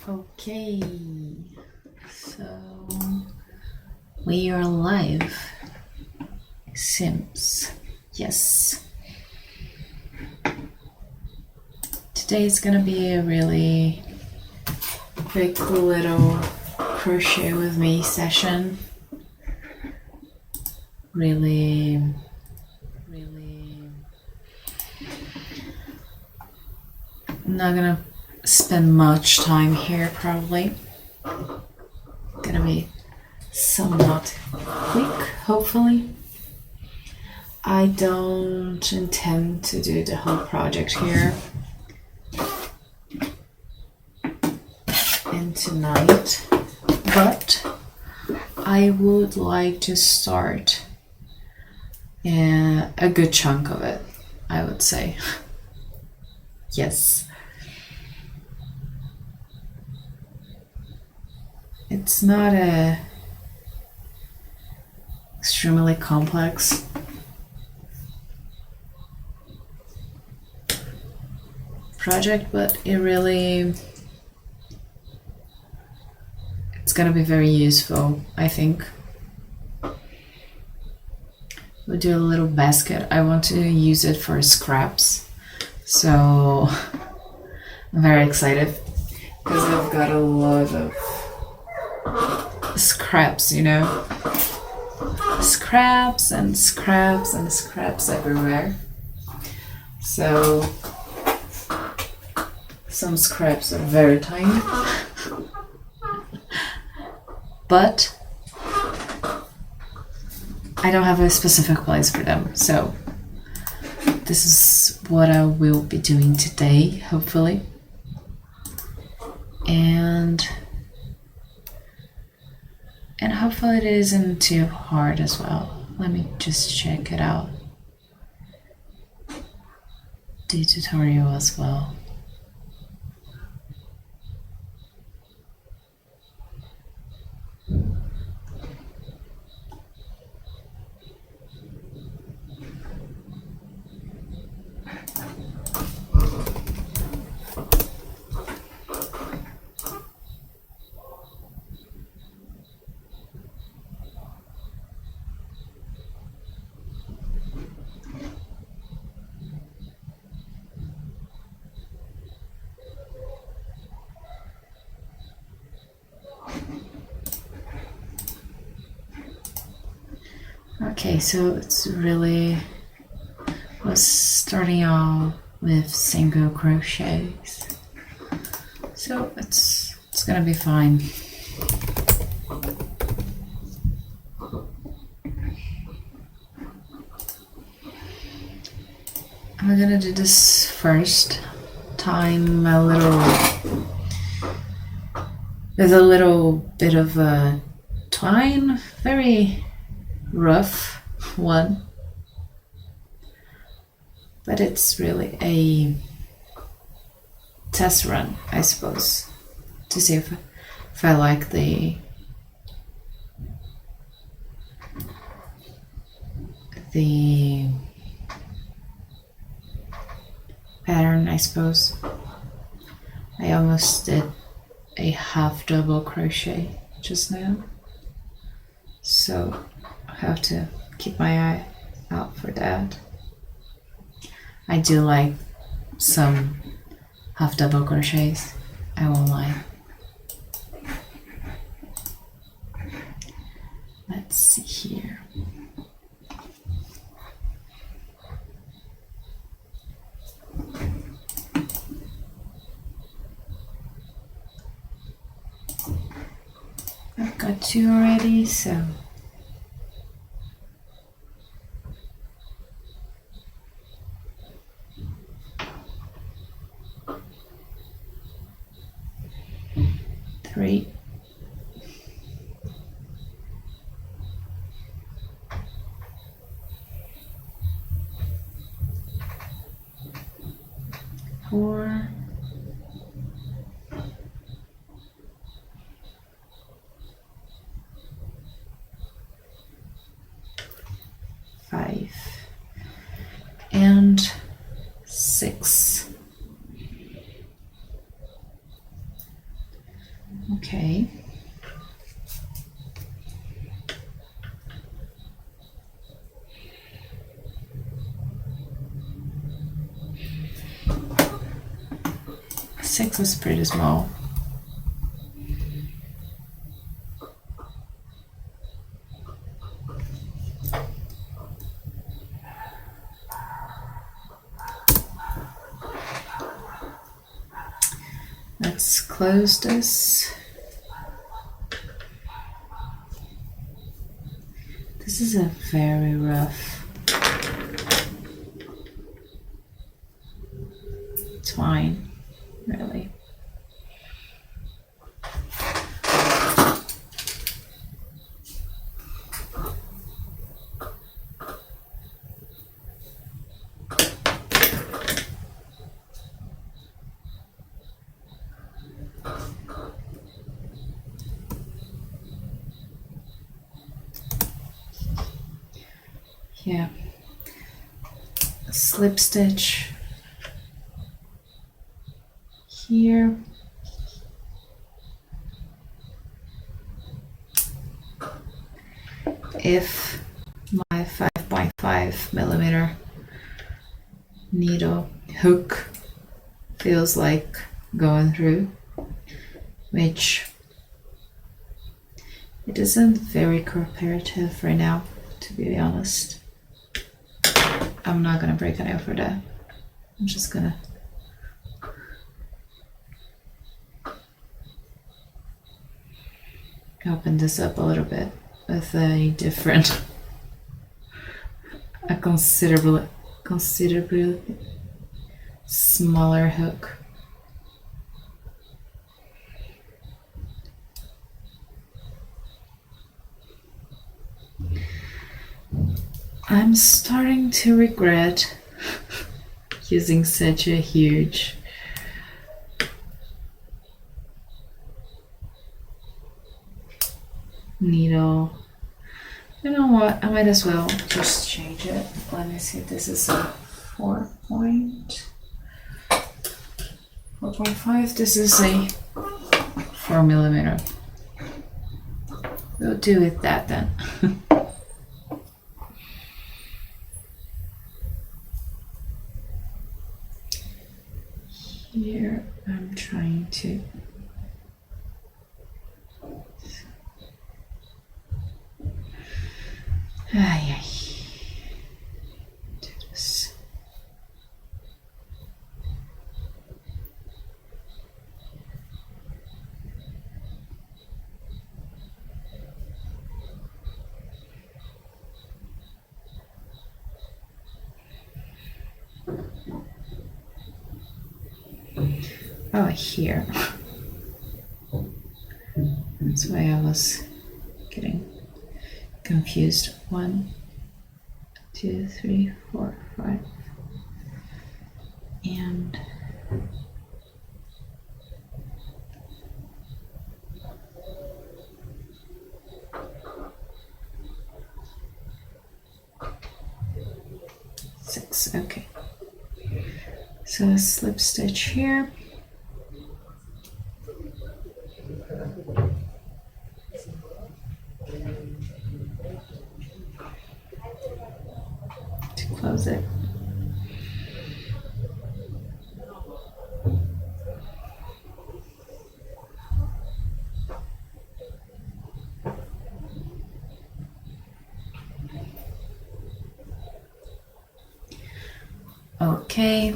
Okay, so we are live. Sims, yes. Today is gonna be a really quick little crochet with me session. Really not gonna spend much time here, probably. Gonna be somewhat quick, hopefully. I don't intend to do the whole project here and tonight, but I would like to start a good chunk of it, I would say. Yes. It's not a extremely complex project, but it's gonna be very useful, I think. We'll do a little basket. I want to use it for scraps, so I'm very excited because I've got a lot of scraps, scraps and scraps and scraps everywhere. So some scraps are very tiny, but I don't have a specific place for them, so this is what I will be doing today, hopefully. And hopefully it isn't too hard as well. Let me just check it out. The tutorial as well. Okay, so it's really was starting out with single crochets, so it's gonna be fine. I'm gonna do this first time with a little bit of a twine, very rough one, but it's really a test run, I suppose, to see if I like the pattern, I suppose. I almost did a half double crochet just now, so I have to keep my eye out for that. I do like some half double crochets, I won't lie. Let's see here. I've got two already, so three, 4, 5, and 6. Okay. Six is pretty small. Let's close this. This is a very rough. It's fine, really. Yeah, slip stitch here. If my 5.5 millimeter needle hook feels like going through, which it isn't very cooperative right now, to be honest. I'm not gonna break a nail for that. I'm just gonna open this up a little bit with a different, a considerably smaller hook. I'm starting to regret using such a huge needle. You know what? I might as well just change it. Let me see. This is a 4.5. This is a 4 millimeter. We'll do with that then. Here I'm trying to do this. Oh, here. That's why I was getting confused. 1, 2, 3, 4, 5, and six. Okay. So a slip stitch here. To close it. Okay.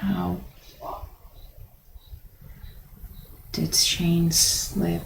Now, did chain slip?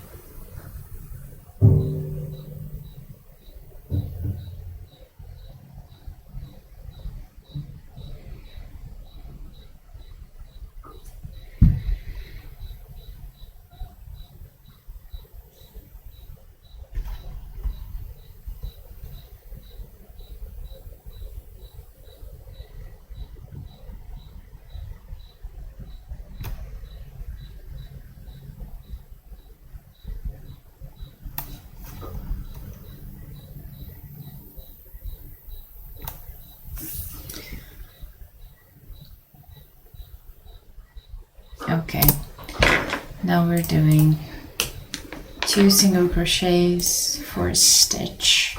Okay, now we're doing 2 single crochets for a stitch.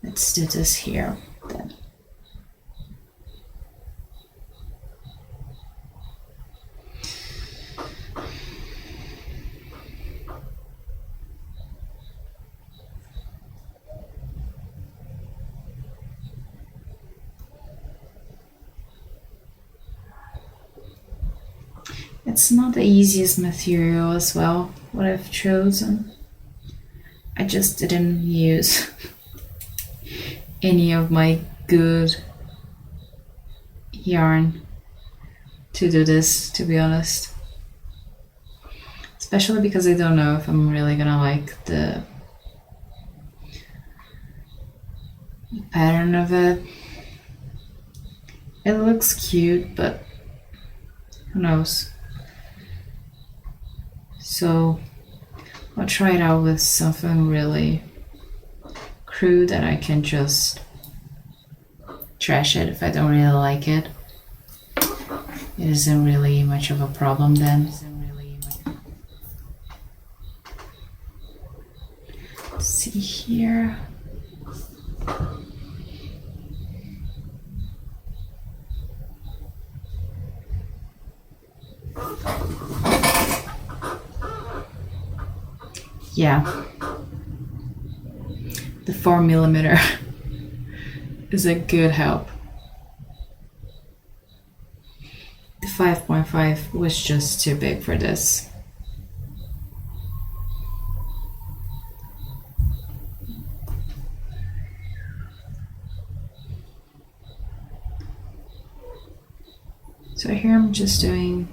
Let's do this here then. It's not the easiest material as well, what I've chosen. I just didn't use any of my good yarn to do this, to be honest. Especially because I don't know if I'm really gonna like the pattern of it. It looks cute, but who knows? So I'll try it out with something really crude that I can just trash it if I don't really like it. It isn't really much of a problem then. Let's see here. Yeah, the 4mm is a good help. The 5.5 was just too big for this. So here I'm just doing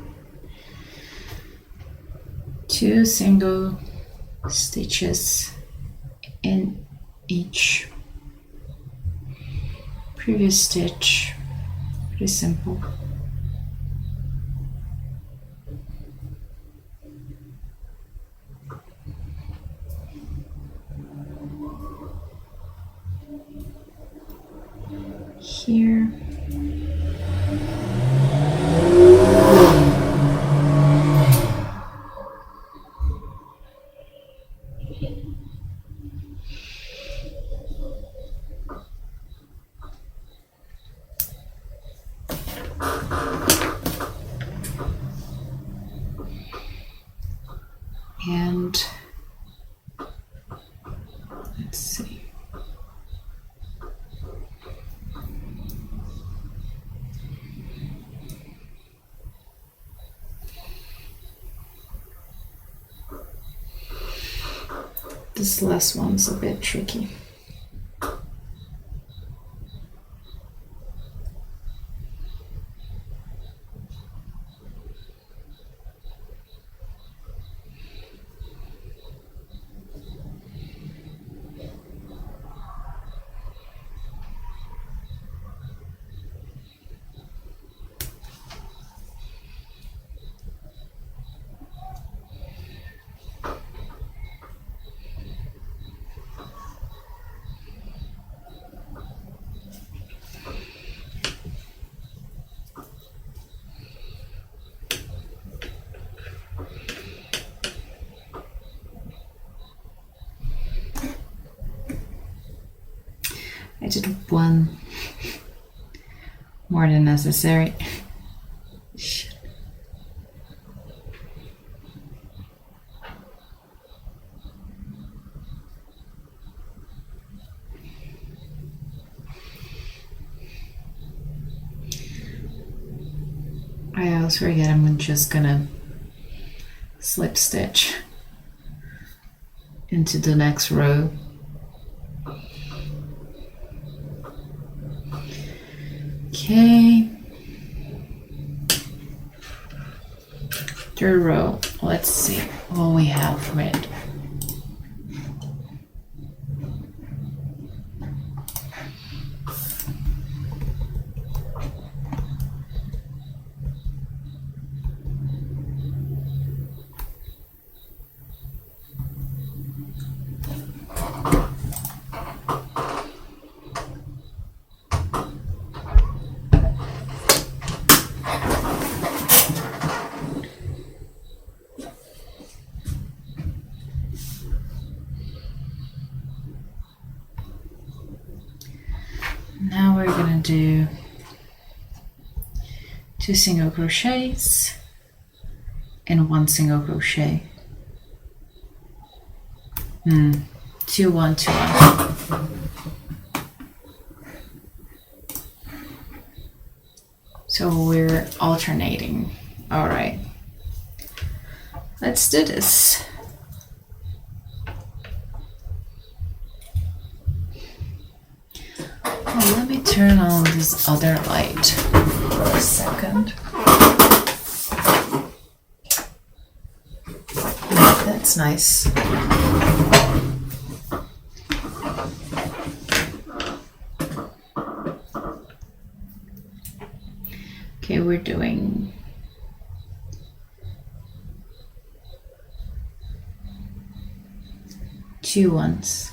2 single stitches in each previous stitch. Pretty simple. Here. And let's see. This last one's a bit tricky. I did one more than necessary. Shit. I always forget I'm just gonna slip stitch into the next row. Okay, third row. Let's see what we have red. Now we're gonna do 2 single crochets and 1 single crochet. 2 1 2 1. So we're alternating. All right, let's do this. Oh, let me turn on this other light for a second. That's nice. Okay, we're doing two ones.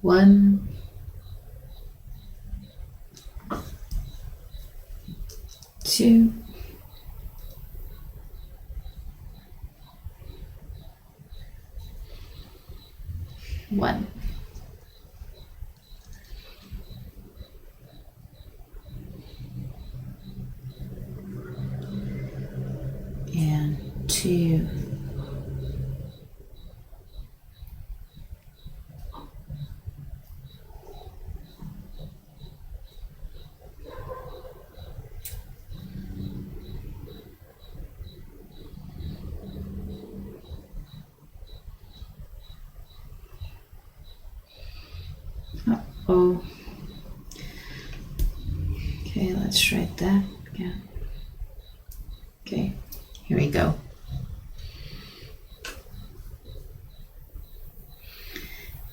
One, two, one. And 2. Oh, okay, let's try that again. Okay, here we go.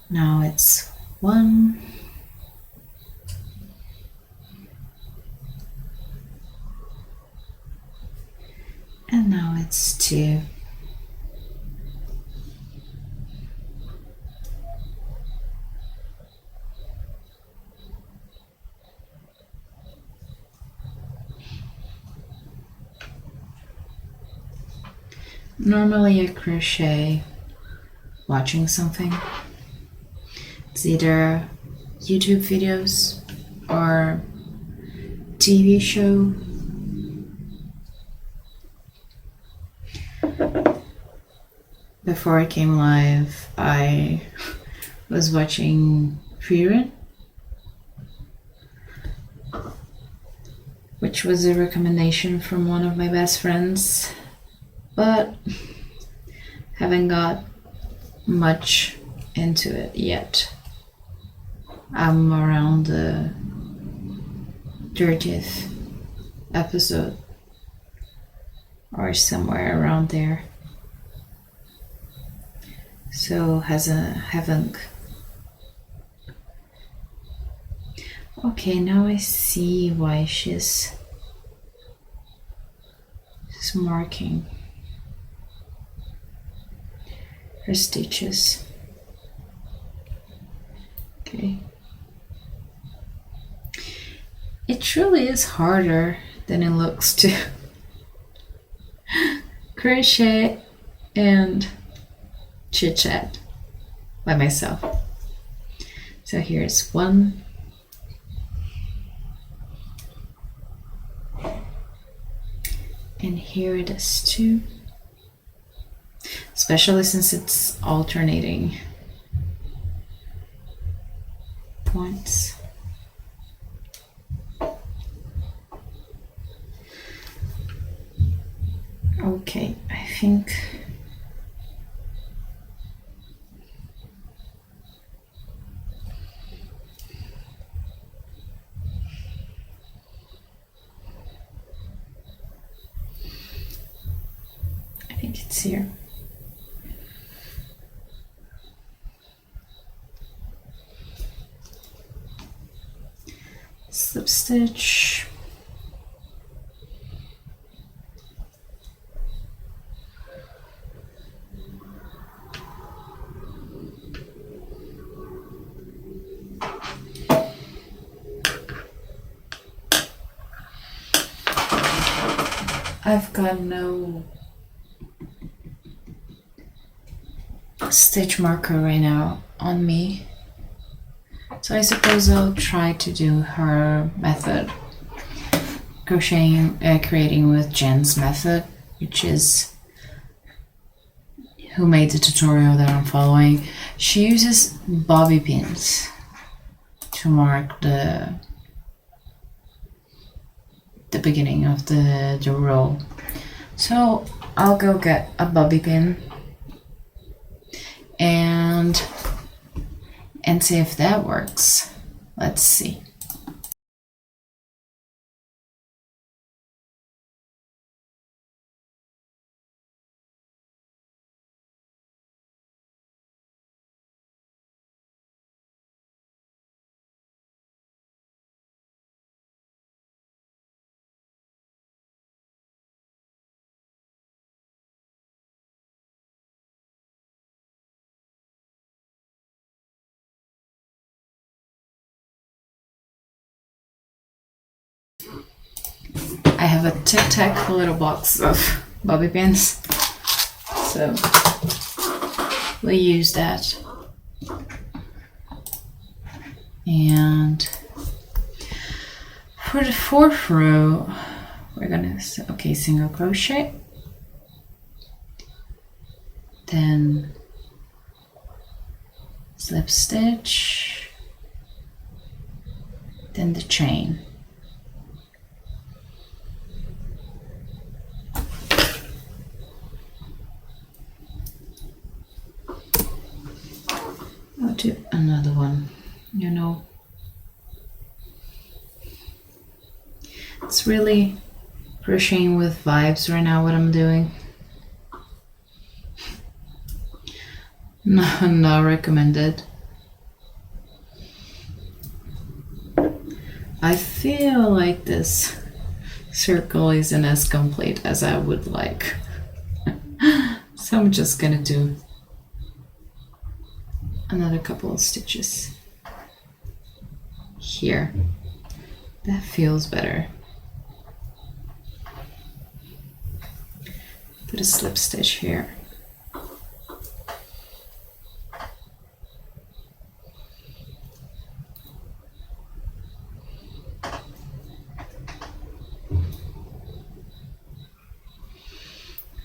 Now it's 1, and now it's 2. Normally I crochet watching something. It's either YouTube videos or TV show. Before I came live, I was watching Freerun, which was a recommendation from one of my best friends, but haven't got much into it yet. I'm around the 30th episode or somewhere around there. So haven't. Okay, now I see why she's marking her stitches. Okay. It truly is harder than it looks to crochet and chit chat by myself. So here's 1, and here it is 2, especially since it's alternating points. Okay, I think It's here. Slip stitch. I've got no stitch marker right now on me, so I suppose I'll try to do her method, creating with Jen's method, which is who made the tutorial that I'm following. She uses bobby pins to mark the beginning of the row. So I'll go get a bobby pin and see if that works. Let's see. I have a Tic Tac little box of bobby pins, so we'll use that. And for the fourth row, we're gonna, okay, single crochet, then slip stitch, then the chain. I'll do another one, you know. It's really crocheting with vibes right now, what I'm doing. No, not recommended. I feel like this circle isn't as complete as I would like. So I'm just gonna do another couple of stitches here. That feels better. Put a slip stitch here.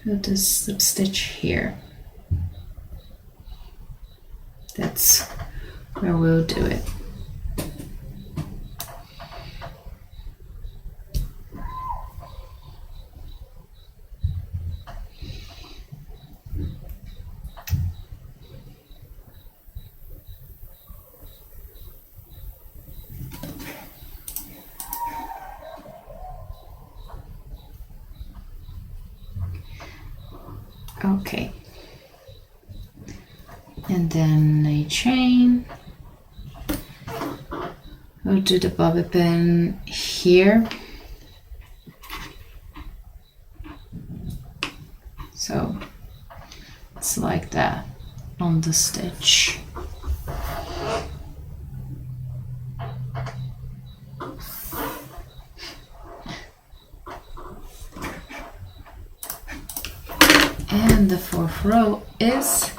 Put a slip stitch here. That's where we'll do it. Okay. And then a chain. We'll do the bobby pin here. So it's like that on the stitch. And the fourth row is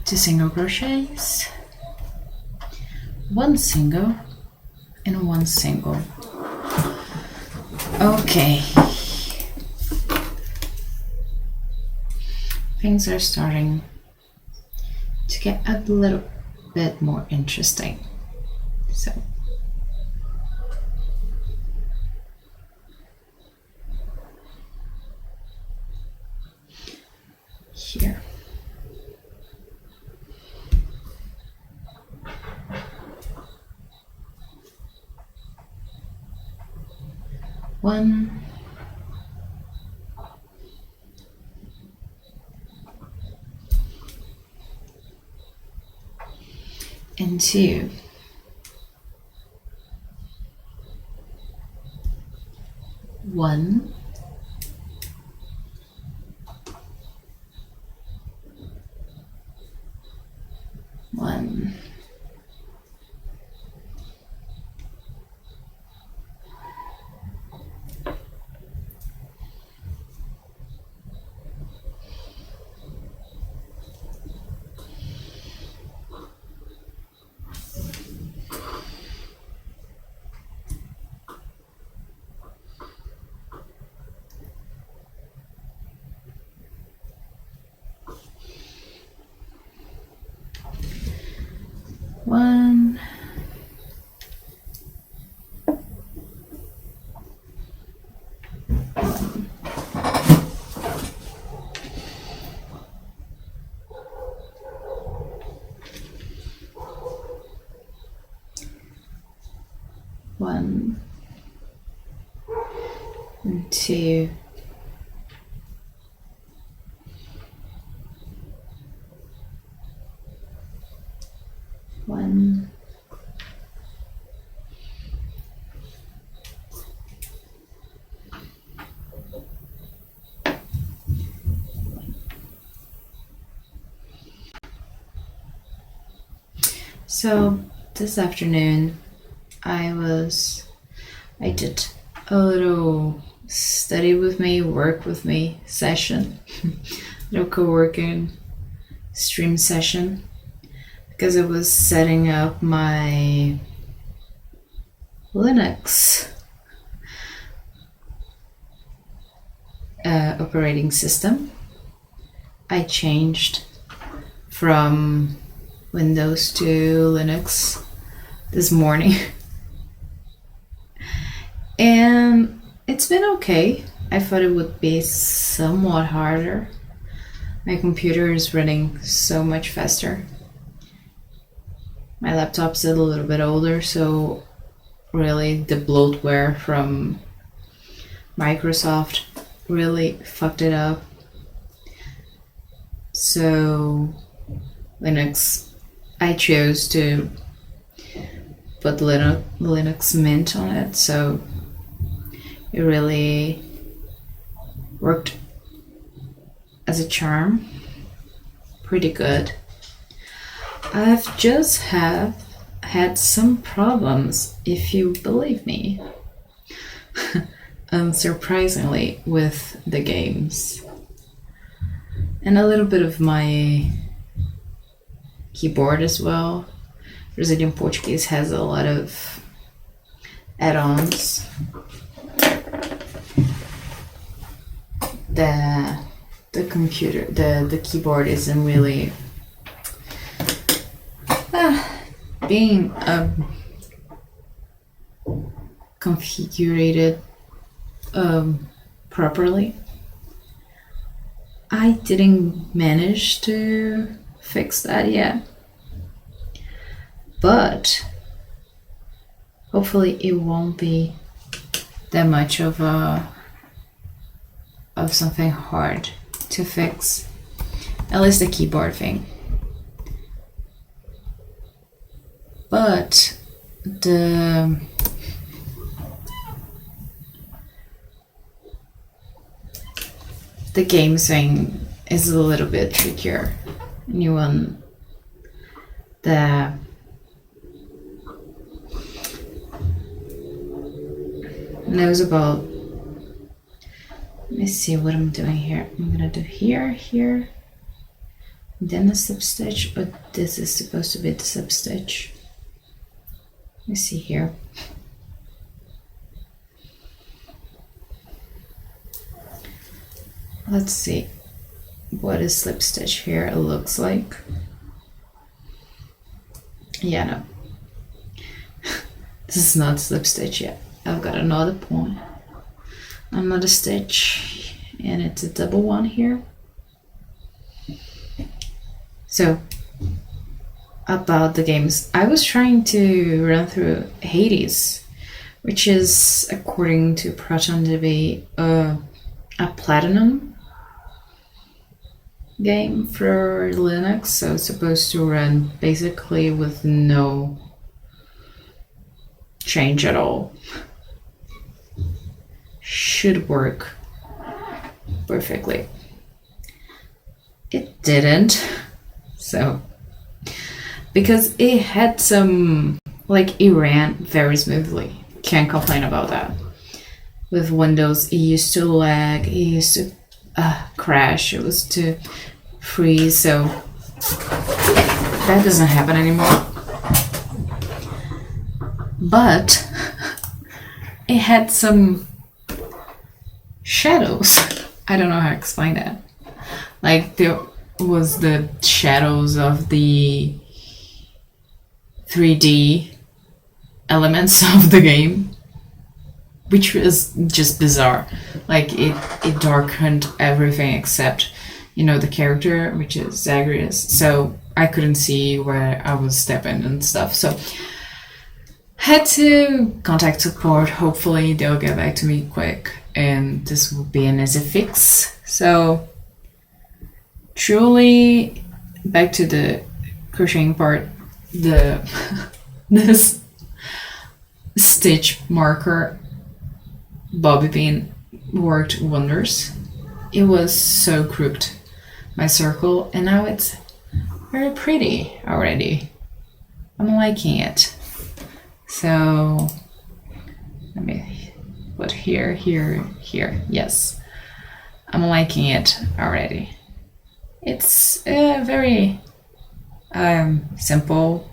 two single crochets, one single and one single. Okay, things are starting to get a little bit more interesting. So here. 1 and 2. 1 1 1 1 and 2. 1 So this afternoon I did a little study with me, work with me session, little co-working stream session, because I was setting up my Linux operating system. I changed from Windows to Linux this morning and it's been okay. I thought it would be somewhat harder. My computer is running so much faster. My laptop's a little bit older, so really the bloatware from Microsoft really fucked it up. So Linux, I chose to put Linux Mint on it, so it really worked as a charm. Pretty good. I've just had some problems, if you believe me, unsurprisingly, with the games. And a little bit of my keyboard as well. Brazilian Portuguese has a lot of add-ons. The computer, the keyboard isn't really being configured properly. I didn't manage to fix that yet, but hopefully it won't be that much of something hard to fix, at least the keyboard thing. But the game thing is a little bit trickier. Anyone that knows about, let me see what I'm doing here. I'm gonna do here, then a slip stitch, but this is supposed to be the slip stitch. Let me see here. Let's see what a slip stitch here looks like. Yeah, no. This is not slip stitch yet. I've got another point, another stitch, and it's a double one here. So, about the games, I was trying to run through Hades which is, according to Proton, to be a platinum game for Linux, so it's supposed to run basically with no change at all. Should work perfectly. It didn't, so because it had some, like, it ran very smoothly. Can't complain about that. With Windows, it used to lag, it used to crash, it was to freeze, so that doesn't happen anymore. But it had some shadows. I don't know how to explain that. Like, there was the shadows of the 3D elements of the game, which was just bizarre. Like, it darkened everything except, the character, which is Zagreus. So I couldn't see where I was stepping and stuff. So had to contact support. Hopefully they'll get back to me quick and this will be an easy fix. So truly, back to the crocheting part, this stitch marker bobby pin worked wonders. It was so crooked, my circle, and now it's very pretty already. I'm liking it. So let me put here, here, here. Yes, I'm liking it already. It's a very simple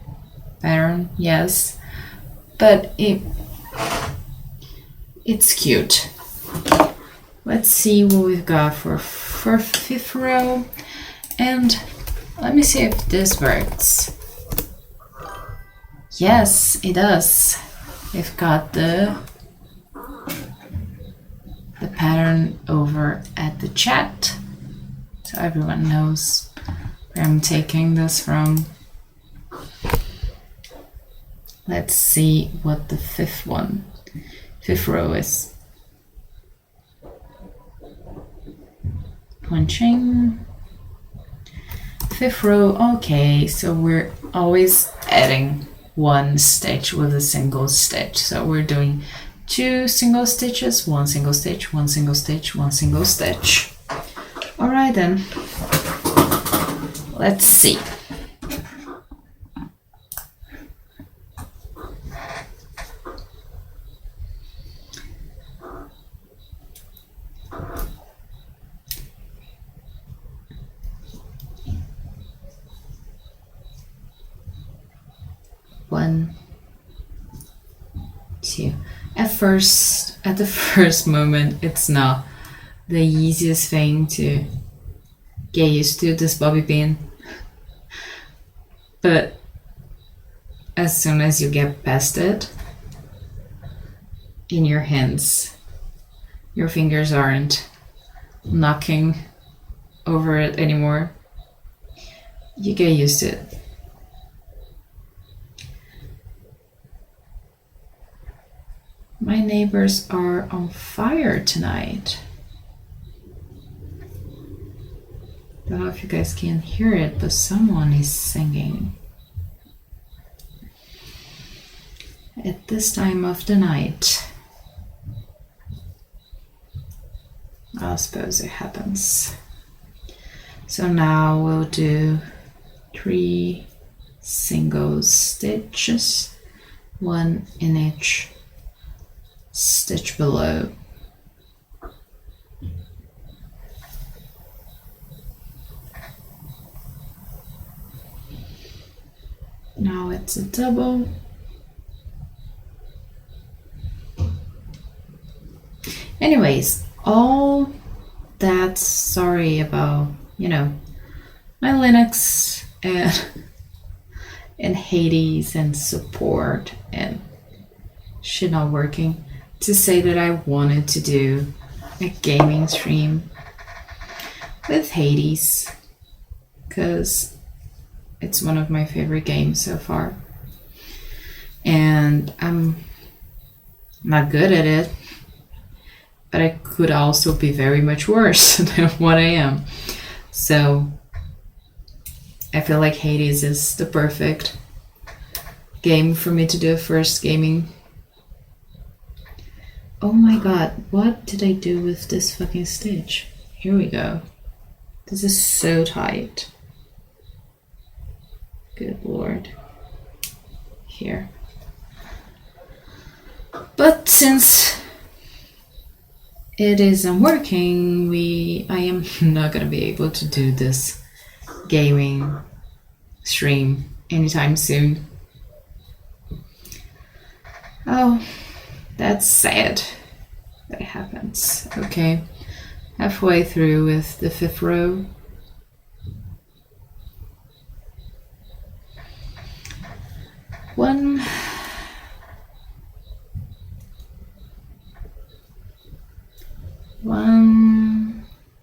pattern, yes, but it's cute. Let's see what we've got for fifth row, and let me see if this works. Yes, it does. We've got the pattern over at the chat, so everyone knows where I'm taking this from. Let's see what the fifth row is. Punching. Fifth row, okay, so we're always adding one stitch with a single stitch. So we're doing 2 single stitches, 1 single stitch, 1 single stitch, 1 single stitch. All right then, let's see. One, two. At the first moment, it's not the easiest thing to get used to, this bobby pin. But as soon as you get past it, in your hands, your fingers aren't knocking over it anymore. You get used to it. My neighbors are on fire tonight. Don't know if you guys can hear it, but someone is singing at this time of the night. I suppose it happens. So now we'll do 3 single stitches, 1 in each stitch below. Now it's a double. Anyways, all that, sorry about, my Linux and Hades and support and shit not working, to say that I wanted to do a gaming stream with Hades because it's one of my favorite games so far, and I'm not good at it, but I could also be very much worse than what I am. So I feel like Hades is the perfect game for me to do a first gaming. Oh my god, what did I do with this fucking stitch? Here we go. This is so tight. Good lord. Here. But since it isn't working, I am not gonna be able to do this gaming stream anytime soon. Oh, that's sad that it happens. Okay, halfway through with the 5th row. One,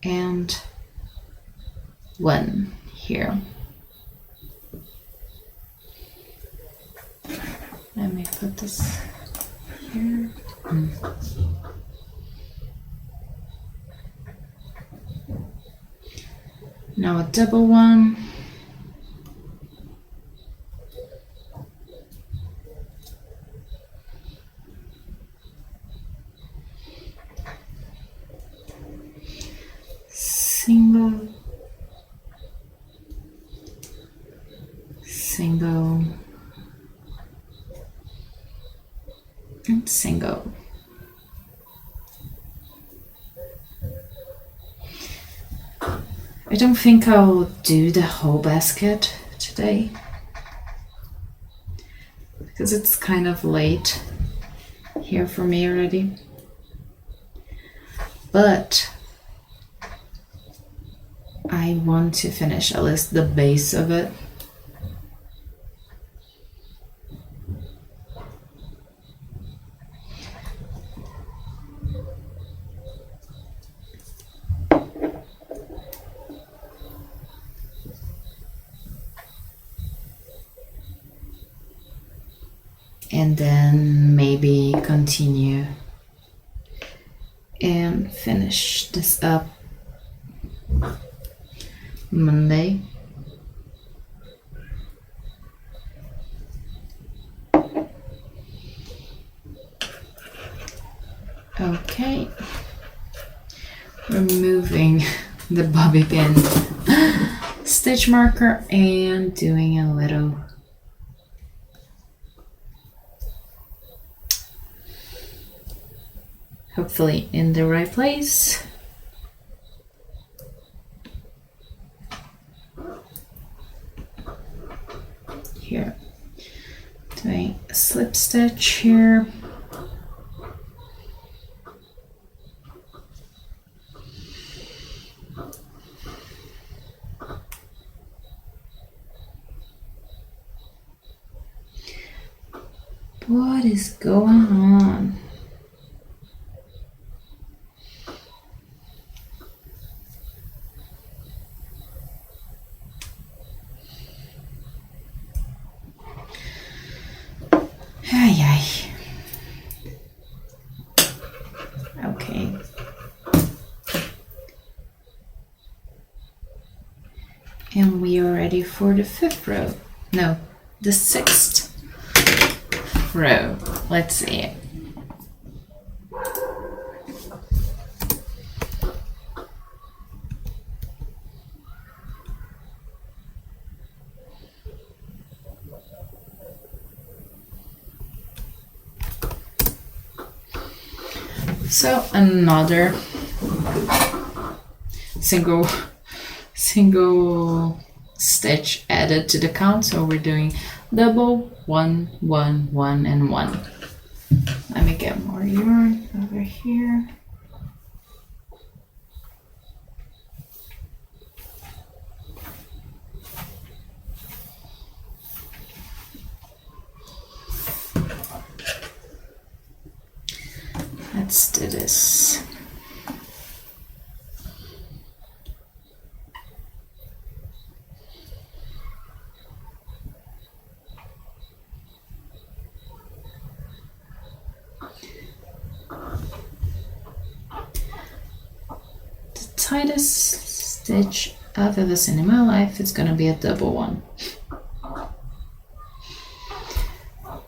and one here. Let me put this here. Now a double one. Single, single, and single. I don't think I'll do the whole basket today because it's kind of late here for me already. But I want to finish at least the base of it. And then maybe continue and finish this up Monday. Okay, removing the bobby pin stitch marker and doing a little hopefully in the right place. Here, doing a slip stitch here. What is going on? Okay. And we are ready for the 5th row. No, the 6th row. Let's see it. So another single stitch added to the count. So we're doing double, 1, 1, 1, and 1. Let me get more yarn over here. Let's do this. tightest stitch I've ever seen in my life. It's gonna be a double one,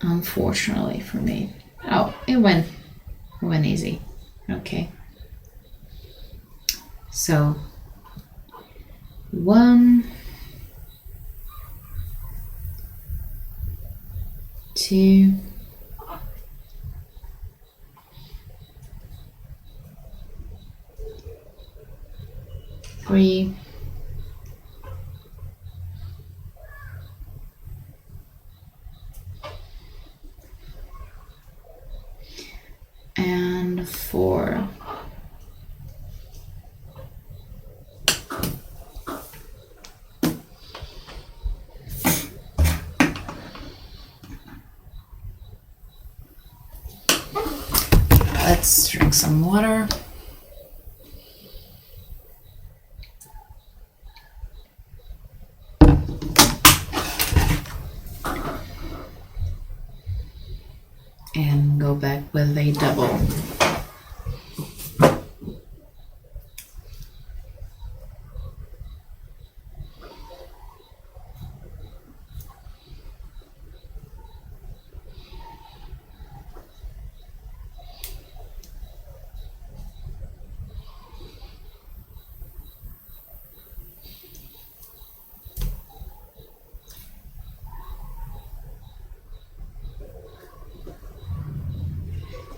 unfortunately for me. Oh, it went easy. Okay, so 1, 2, 3, and 4. Let's drink some water. And go back with a double.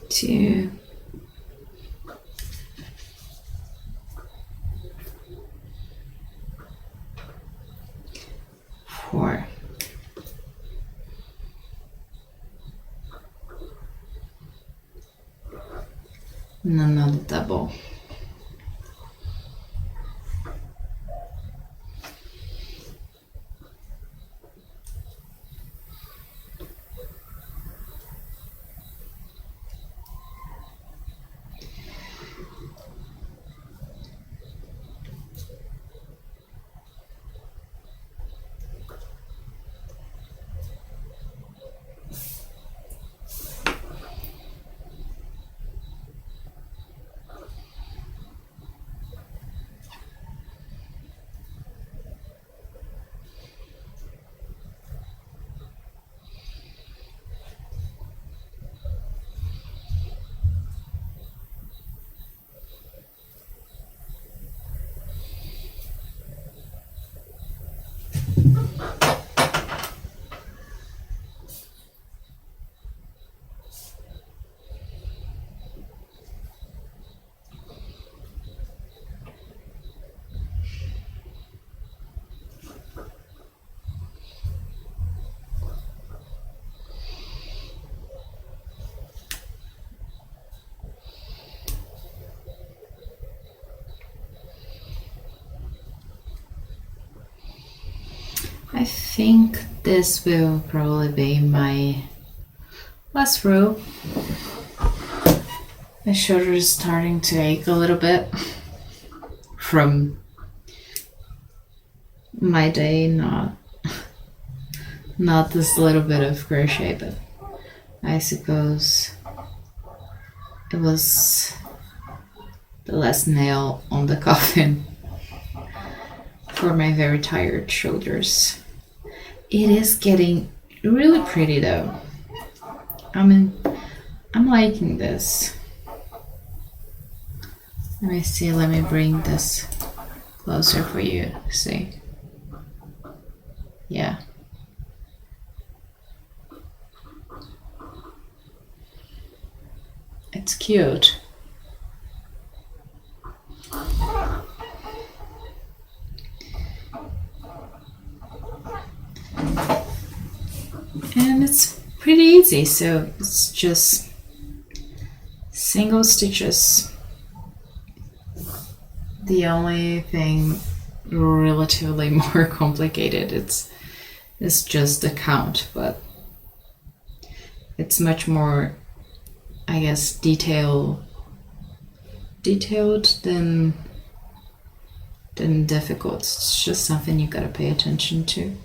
Two, 4. And another double. I think this will probably be my last row. My shoulder is starting to ache a little bit from my day, not this little bit of crochet, but I suppose it was the last nail on the coffin for my very tired shoulders. It is getting really pretty though. I'm liking this. Let me see, let me bring this closer for you to see. Yeah. It's cute. And it's pretty easy, so it's just single stitches. The only thing relatively more complicated it's just the count, but it's much more, I guess, detailed than difficult. It's just something you gotta pay attention to.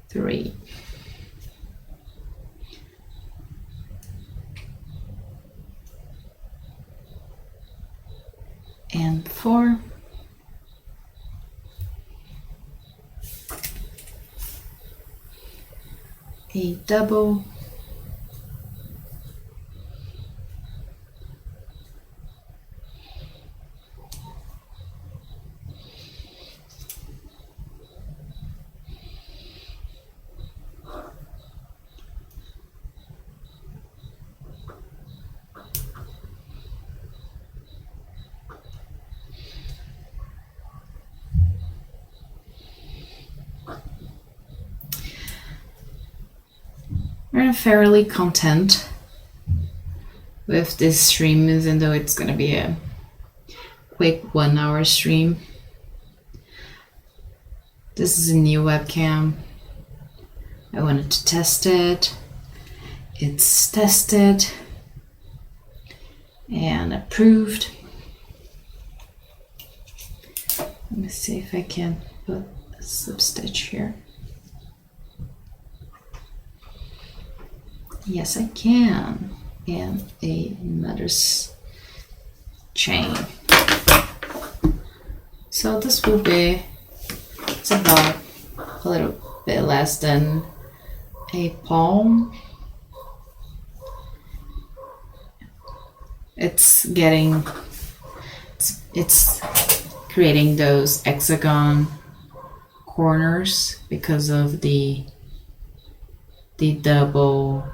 3. a double, I'm fairly content with this stream, even though it's gonna be a quick 1 hour stream. This is a new webcam. I wanted to test it. It's tested and approved. Let me see if I can put a slip stitch here. Yes, I can. And another chain. So this will be, it's about a little bit less than a palm. It's creating those hexagon corners because of the double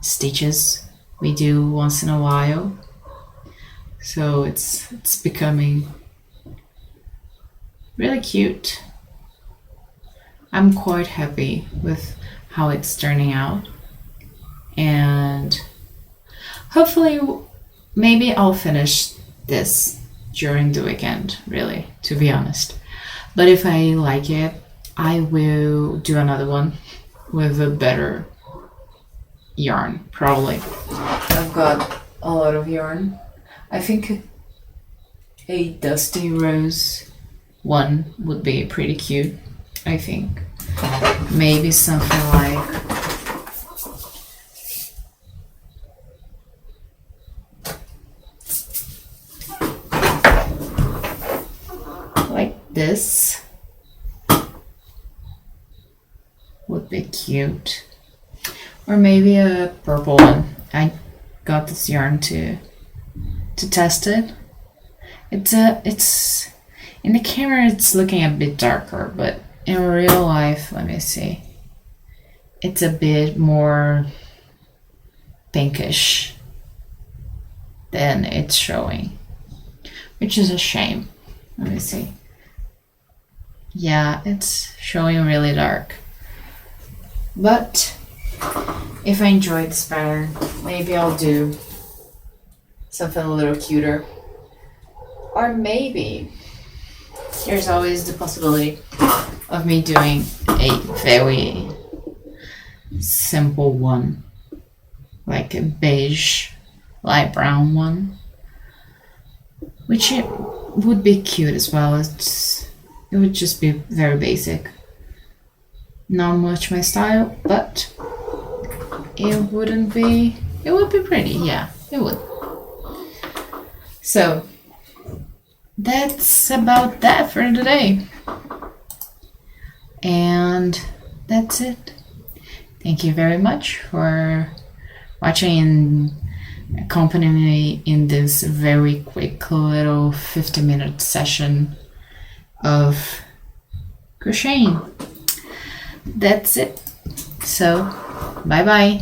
stitches we do once in a while. So it's becoming really cute. I'm quite happy with how it's turning out, and hopefully maybe I'll finish this during the weekend, really, to be honest. But if I like it, I will do another one with a better yarn, probably. I've got a lot of yarn. I think a dusty rose one would be pretty cute, I think. Maybe something like this would be cute. Or maybe a purple one. I got this yarn to test it. It's in the camera it's looking a bit darker, but in real life, let me see, it's a bit more pinkish than it's showing, which is a shame. Let me see. Yeah, it's showing really dark. But if I enjoy this pattern, maybe I'll do something a little cuter. Or maybe there's always the possibility of me doing a very simple one, like a beige, light brown one, which it would be cute as well. It would just be very basic. Not much my style, but it would be pretty. Yeah, it would. So that's about that for today, and that's it. Thank you very much for watching and accompanying me in this very quick little 50-minute session of crocheting. That's it. So bye bye.